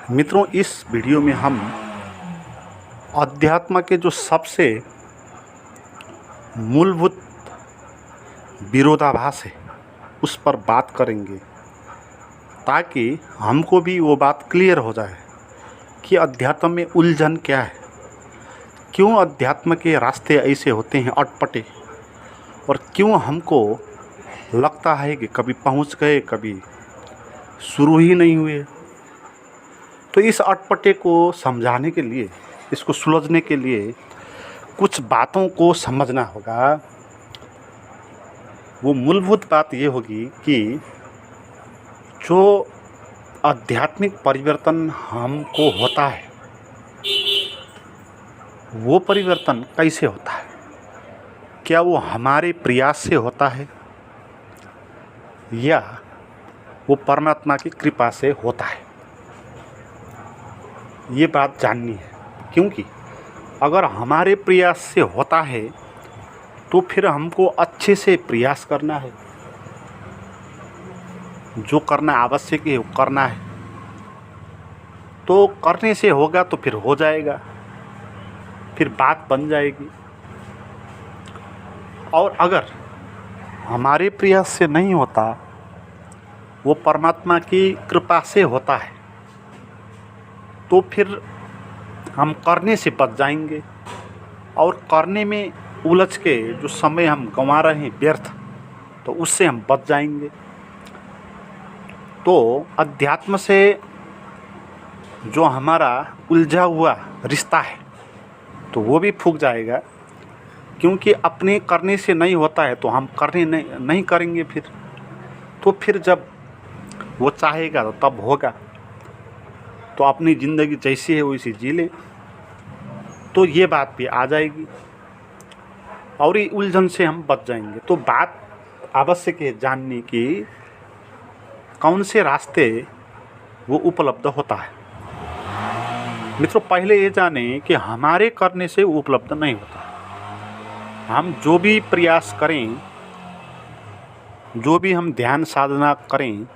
मित्रों, इस वीडियो में हम अध्यात्म के जो सबसे मूलभूत विरोधाभास है उस पर बात करेंगे, ताकि हमको भी वो बात क्लियर हो जाए कि अध्यात्म में उलझन क्या है, क्यों अध्यात्म के रास्ते ऐसे होते हैं अटपटे, और क्यों हमको लगता है कि कभी पहुंच गए, कभी शुरू ही नहीं हुए। तो इस अटपटे को समझाने के लिए, इसको सुलझने के लिए कुछ बातों को समझना होगा। वो मूलभूत बात ये होगी कि जो आध्यात्मिक परिवर्तन हमको होता है, वो परिवर्तन कैसे होता है? क्या वो हमारे प्रयास से होता है या वो परमात्मा की कृपा से होता है? ये बात जाननी है, क्योंकि अगर हमारे प्रयास से होता है तो फिर हमको अच्छे से प्रयास करना है, जो करना आवश्यक है वो करना है। तो करने से होगा तो फिर हो जाएगा, फिर बात बन जाएगी। और अगर हमारे प्रयास से नहीं होता, वो परमात्मा की कृपा से होता है, तो फिर हम करने से बच जाएंगे, और करने में उलझ के जो समय हम गंवा रहे हैं व्यर्थ, तो उससे हम बच जाएंगे। तो अध्यात्म से जो हमारा उलझा हुआ रिश्ता है तो वो भी फूक जाएगा, क्योंकि अपने करने से नहीं होता है तो हम करने नहीं करेंगे। फिर जब वो चाहेगा तो तब होगा। तो अपनी ज़िंदगी जैसी है वैसी जी लें, तो ये बात भी आ जाएगी और ये उलझन से हम बच जाएंगे। तो बात आवश्यक है जानने की, कौन से रास्ते वो उपलब्ध होता है। मित्रों, पहले ये जानें कि हमारे करने से वो उपलब्ध नहीं होता। हम जो भी प्रयास करें, जो भी हम ध्यान साधना करें,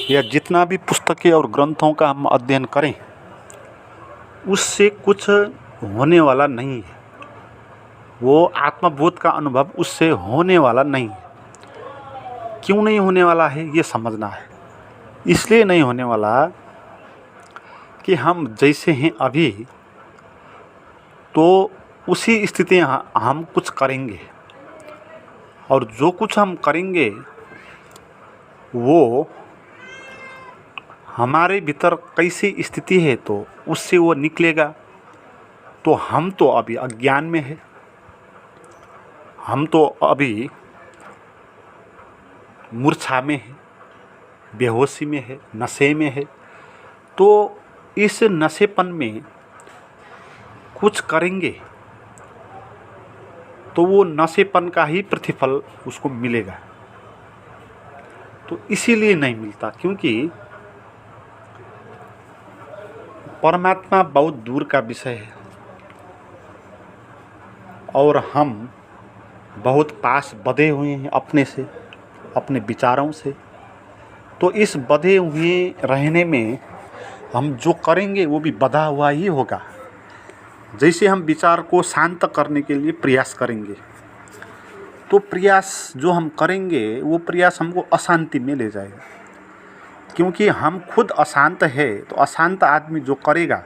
या जितना भी पुस्तकें और ग्रंथों का हम अध्ययन करें, उससे कुछ होने वाला नहीं है। वो आत्मबोध का अनुभव उससे होने वाला नहीं है। क्यों नहीं होने वाला है ये समझना है। इसलिए नहीं होने वाला कि हम जैसे हैं अभी, तो उसी स्थिति हम कुछ करेंगे, और जो कुछ हम करेंगे वो हमारे भीतर कैसी स्थिति है तो उससे वो निकलेगा। तो हम तो अभी अज्ञान में है, हम तो अभी मूर्छा में है, बेहोशी में है, नशे में है। तो इस नशेपन में कुछ करेंगे तो वो नशेपन का ही प्रतिफल उसको मिलेगा। तो इसीलिए नहीं मिलता, क्योंकि परमात्मा बहुत दूर का विषय है और हम बहुत पास बंधे हुए हैं अपने से, अपने विचारों से। तो इस बंधे हुए रहने में हम जो करेंगे वो भी बंधा हुआ ही होगा। जैसे हम विचार को शांत करने के लिए प्रयास करेंगे, तो प्रयास जो हम करेंगे वो प्रयास हमको अशांति में ले जाएगा, क्योंकि हम खुद अशांत है। तो अशांत आदमी जो करेगा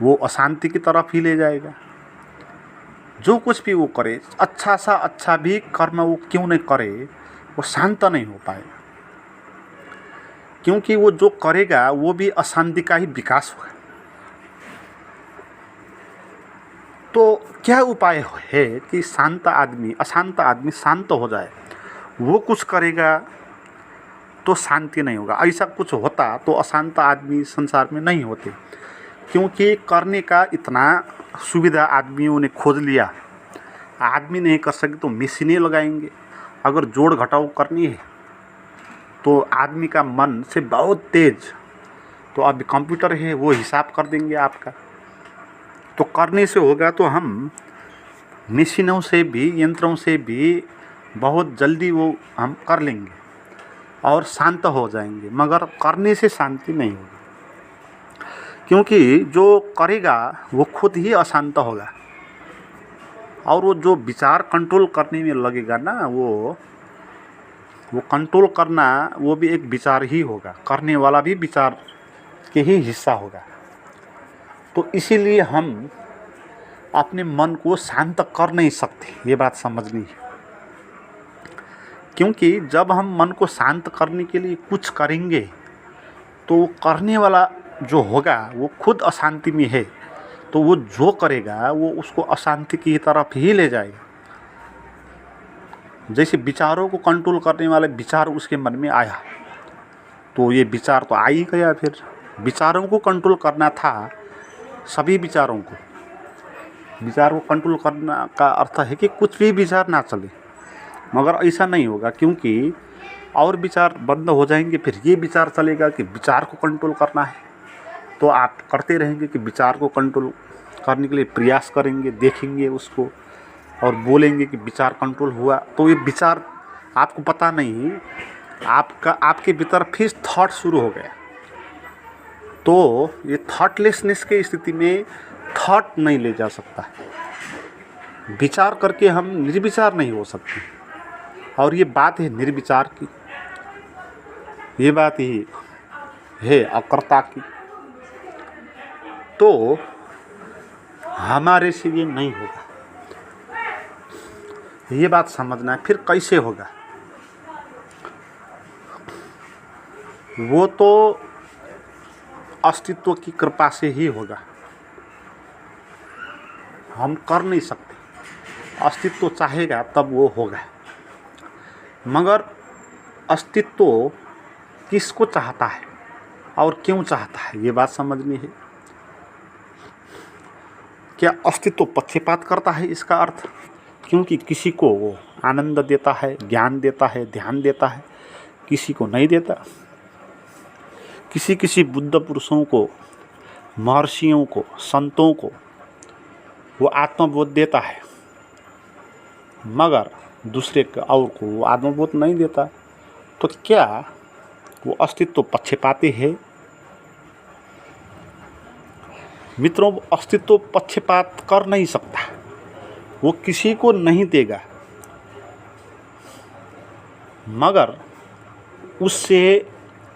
वो अशांति की तरफ ही ले जाएगा। जो कुछ भी वो करे, अच्छा सा अच्छा भी कर्म वो क्यों नहीं करे, वो शांत नहीं हो पाएगा, क्योंकि वो जो करेगा वो भी अशांति का ही विकास होगा। तो क्या उपाय है कि अशांत आदमी शांत हो जाए? वो कुछ करेगा तो शांति नहीं होगा। ऐसा कुछ होता तो अशांत आदमी संसार में नहीं होते, क्योंकि करने का इतना सुविधा आदमियों ने खोज लिया। आदमी नहीं कर सके तो मशीनें लगाएंगे। अगर जोड़ घटाव करनी है तो आदमी का मन से बहुत तेज, तो अब कंप्यूटर है वो हिसाब कर देंगे आपका। तो करने से होगा तो हम मशीनों से भी, यंत्रों से भी बहुत जल्दी वो हम कर लेंगे और शांत हो जाएंगे, मगर करने से शांति नहीं होगी। क्योंकि जो करेगा वो खुद ही अशांत होगा, और वो जो विचार कंट्रोल करने में लगेगा ना, वो कंट्रोल करना वो भी एक विचार ही होगा, करने वाला भी विचार के ही हिस्सा होगा। तो इसीलिए हम अपने मन को शांत कर नहीं सकते, ये बात समझनी है। क्योंकि जब हम मन को शांत करने के लिए कुछ करेंगे तो करने वाला जो होगा वो खुद अशांति में है, तो वो जो करेगा वो उसको अशांति की तरफ ही ले जाएगा। जैसे विचारों को कंट्रोल करने वाले विचार उसके मन में आया, तो ये विचार तो आ ही गया। फिर विचारों को कंट्रोल करना था, सभी विचारों को। विचार को कंट्रोल करना का अर्थ है कि कुछ भी विचार ना चले, मगर ऐसा नहीं होगा, क्योंकि और विचार बंद हो जाएंगे। फिर ये विचार चलेगा कि विचार को कंट्रोल करना है, तो आप करते रहेंगे कि विचार को कंट्रोल करने के लिए प्रयास करेंगे, देखेंगे उसको और बोलेंगे कि विचार कंट्रोल हुआ। तो ये विचार आपको पता नहीं, आपके भीतर फिर थॉट शुरू हो गया। तो ये थॉटलेसनेस की स्थिति में थॉट नहीं ले जा सकता, विचार करके हम निर्विचार नहीं हो सकते। और ये बात है निर्विचार की, ये बात ही है अकर्ता की। तो हमारे से ये नहीं होगा, ये बात समझना है। फिर कैसे होगा? वो तो अस्तित्व की कृपा से ही होगा, हम कर नहीं सकते। अस्तित्व चाहेगा तब वो होगा, मगर अस्तित्व किसको चाहता है और क्यों चाहता है, ये बात समझनी है। क्या अस्तित्व पक्षपात करता है? इसका अर्थ क्योंकि किसी को वो आनंद देता है, ज्ञान देता है, ध्यान देता है, किसी को नहीं देता। किसी बुद्ध पुरुषों को, महर्षियों को, संतों को वो आत्मबोध देता है, मगर दूसरे और को वो आत्मबोध नहीं देता। तो क्या वो अस्तित्व पक्षपाती है? मित्रों, अस्तित्व पक्षपात कर नहीं सकता, वो किसी को नहीं देगा, मगर उससे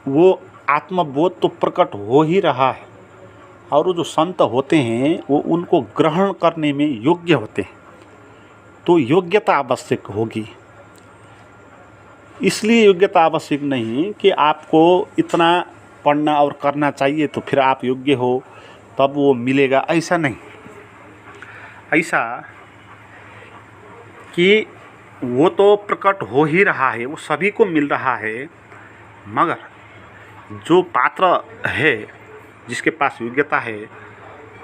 वो आत्मबोध तो प्रकट हो ही रहा है। और वो जो संत होते हैं वो उनको ग्रहण करने में योग्य होते हैं, तो योग्यता आवश्यक होगी। इसलिए योग्यता आवश्यक नहीं कि आपको इतना पढ़ना और करना चाहिए तो फिर आप योग्य हो तब वो मिलेगा, ऐसा नहीं। ऐसा कि वो तो प्रकट हो ही रहा है, वो सभी को मिल रहा है, मगर जो पात्र है, जिसके पास योग्यता है,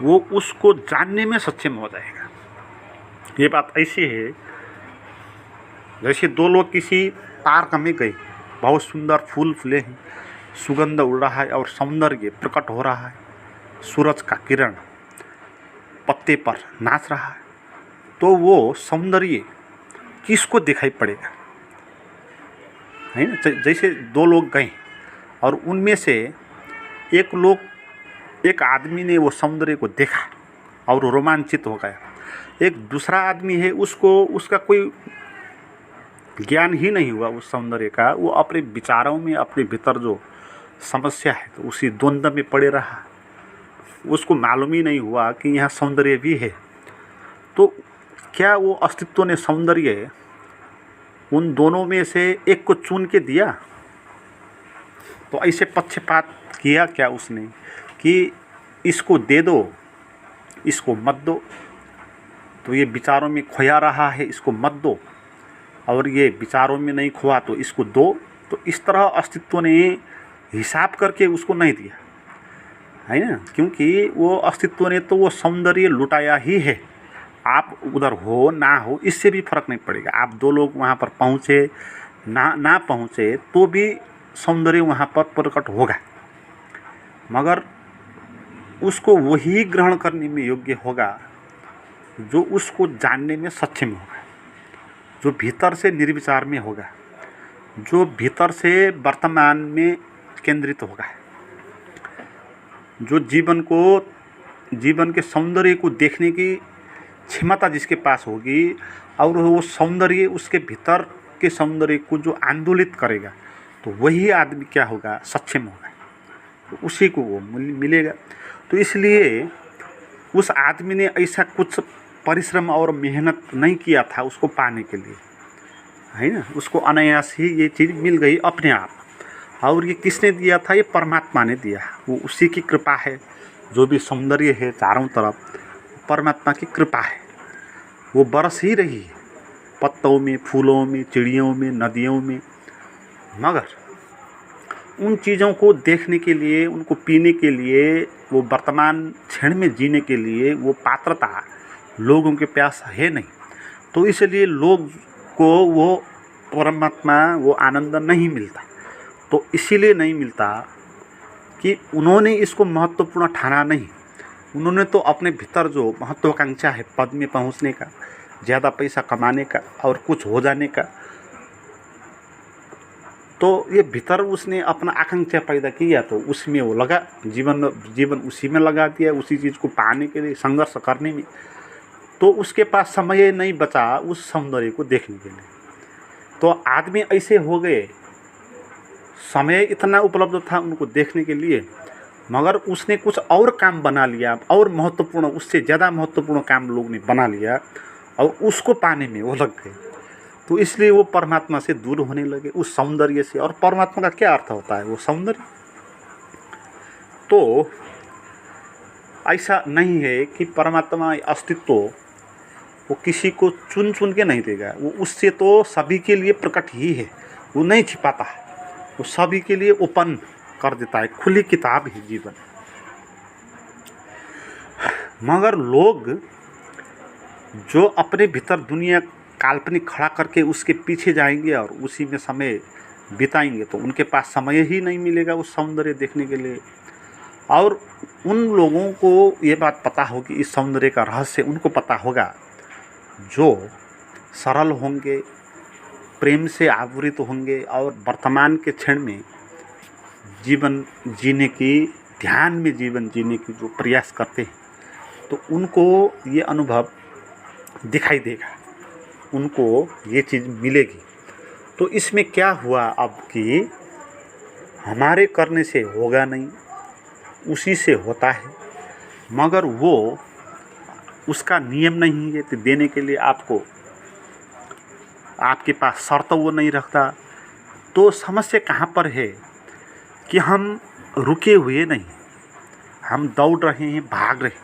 वो उसको जानने में सक्षम हो जाएगा। ये बात ऐसी है जैसे दो लोग किसी पार्क में गए, बहुत सुंदर फूल फूले हैं, सुगंध उड़ रहा है और सौंदर्य प्रकट हो रहा है, सूरज का किरण पत्ते पर नाच रहा है, तो वो सौंदर्य किसको दिखाई पड़ेगा? है ना? जैसे दो लोग गए और उनमें से एक आदमी ने वो सौंदर्य को देखा और रोमांचित हो गया। एक दूसरा आदमी है, उसका कोई ज्ञान ही नहीं हुआ उस सौंदर्य का, वो अपने विचारों में अपने भीतर जो समस्या है तो उसी द्वंद्व में पड़े रहा, उसको मालूम ही नहीं हुआ कि यहाँ सौंदर्य भी है। तो क्या वो अस्तित्व ने सौंदर्य उन दोनों में से एक को चुन के दिया? तो ऐसे पक्षपात किया क्या उसने कि इसको दे दो, इसको मत दो, तो ये विचारों में खोया रहा है, इसको मत दो, और ये विचारों में नहीं खोआ तो इसको दो। तो इस तरह अस्तित्व ने हिसाब करके उसको नहीं दिया, है ना? क्योंकि वो अस्तित्व ने तो वो सौंदर्य लुटाया ही है। आप उधर हो ना हो इससे भी फर्क नहीं पड़ेगा। आप दो लोग वहाँ पर पहुँचे ना पहुँचे तो भी सौंदर्य वहाँ पर प्रकट होगा, मगर उसको वही ग्रहण करने में योग्य होगा जो उसको जानने में सक्षम होगा, जो भीतर से निर्विचार में होगा, जो भीतर से वर्तमान में केंद्रित होगा, जो जीवन के सौंदर्य को देखने की क्षमता जिसके पास होगी और वो सौंदर्य उसके भीतर के सौंदर्य को जो आंदोलित करेगा, तो वही आदमी क्या होगा, सक्षम होगा, तो उसी को वो मिलेगा। तो इसलिए उस आदमी ने ऐसा कुछ परिश्रम और मेहनत नहीं किया था उसको पाने के लिए, है ना। उसको अनायास ही ये चीज़ मिल गई अपने आप। और ये किसने दिया था, ये परमात्मा ने दिया। वो उसी की कृपा है। जो भी सौंदर्य है चारों तरफ परमात्मा की कृपा है, वो बरस ही रही है पत्तों में, फूलों में, चिड़ियों में, नदियों में। मगर उन चीज़ों को देखने के लिए, उनको पीने के लिए, वो वर्तमान क्षण में जीने के लिए वो पात्रता लोगों के पास है नहीं। तो इसलिए लोग को वो परमात्मा वो आनंद नहीं मिलता। तो इसीलिए नहीं मिलता कि उन्होंने इसको महत्वपूर्ण ठाना नहीं। उन्होंने तो अपने भीतर जो महत्वाकांक्षा है पद में पहुंचने का, ज़्यादा पैसा कमाने का और कुछ हो जाने का, तो ये भीतर उसने अपना आकांक्षा पैदा किया, तो उसमें वो लगा, जीवन उसी में लगा दिया, उसी चीज़ को पाने के लिए, संघर्ष करने में। तो उसके पास समय नहीं बचा उस सौंदर्य को देखने के लिए। तो आदमी ऐसे हो गए, समय इतना उपलब्ध था उनको देखने के लिए, मगर उसने कुछ और काम बना लिया, और महत्वपूर्ण, उससे ज़्यादा महत्वपूर्ण काम लोग ने बना लिया और उसको पाने में वो लग गए। तो इसलिए वो परमात्मा से दूर होने लगे, उस सौंदर्य से। और परमात्मा का क्या अर्थ होता है, वो सौंदर्य। तो ऐसा नहीं है कि परमात्मा अस्तित्व वो किसी को चुन के नहीं देगा, वो उससे तो सभी के लिए प्रकट ही है, वो नहीं छिपाता है, वो सभी के लिए ओपन कर देता है, खुली किताब है जीवन। मगर लोग जो अपने भीतर दुनिया काल्पनिक खड़ा करके उसके पीछे जाएंगे और उसी में समय बिताएंगे, तो उनके पास समय ही नहीं मिलेगा उस सौंदर्य देखने के लिए। और उन लोगों को ये बात पता होगी, इस सौंदर्य का रहस्य उनको पता होगा जो सरल होंगे, प्रेम से आवृत होंगे और वर्तमान के क्षण में जीवन जीने की, ध्यान में जीवन जीने की जो प्रयास करते हैं, तो उनको ये अनुभव दिखाई देगा, उनको ये चीज़ मिलेगी। तो इसमें क्या हुआ अब कि हमारे करने से होगा नहीं, उसी से होता है। मगर वो उसका नियम नहीं है कि देने के लिए आपको, आपके पास शर्त वो नहीं रखता। तो समस्या कहाँ पर है कि हम रुके हुए नहीं, हम दौड़ रहे हैं, भाग रहे हैं,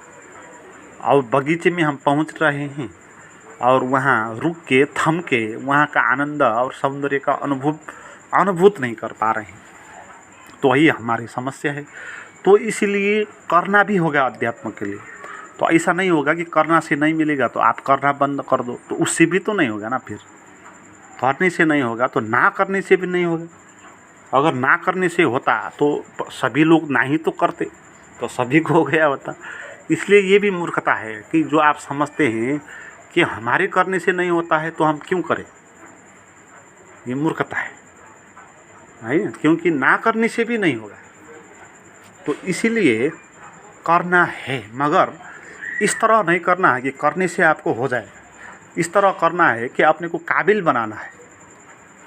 और बगीचे में हम पहुँच रहे हैं और वहाँ रुक के, थम के, वहाँ का आनंद और सौंदर्य का अनुभूत नहीं कर पा रहे हैं। तो वही हमारी समस्या है। तो इसीलिए करना भी होगा अध्यात्म के लिए। तो ऐसा नहीं होगा कि करना से नहीं मिलेगा तो आप करना बंद कर दो, तो उससे भी तो नहीं होगा ना। फिर करने से नहीं होगा तो ना करने से भी नहीं होगा। अगर ना करने से होता तो सभी लोग ना ही तो करते, तो सभी को हो गया होता। इसलिए ये भी मूर्खता है कि जो आप समझते हैं कि हमारे करने से नहीं होता है तो हम क्यों करें, ये मूर्खता है ना, क्योंकि ना करने से भी नहीं होगा। तो इसीलिए करना है, मगर इस तरह नहीं करना है कि करने से आपको हो जाए। इस तरह करना है कि अपने को काबिल बनाना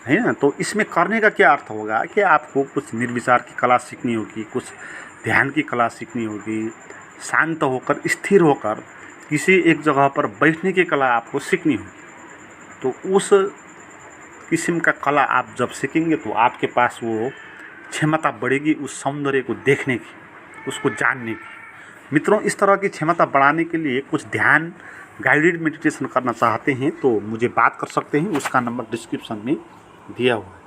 है ना। तो इसमें करने का क्या अर्थ होगा कि आपको कुछ निर्विचार की कला सीखनी होगी, कुछ ध्यान की कला सीखनी होगी, शांत होकर, स्थिर होकर किसी एक जगह पर बैठने की कला आपको सीखनी होगी। तो उस किस्म का कला आप जब सीखेंगे तो आपके पास वो क्षमता बढ़ेगी उस सौंदर्य को देखने की, उसको जानने की। मित्रों, इस तरह की क्षमता बढ़ाने के लिए कुछ ध्यान गाइडेड मेडिटेशन करना चाहते हैं तो मुझे बात कर सकते हैं। उसका नंबर डिस्क्रिप्शन में दिया हुआ है।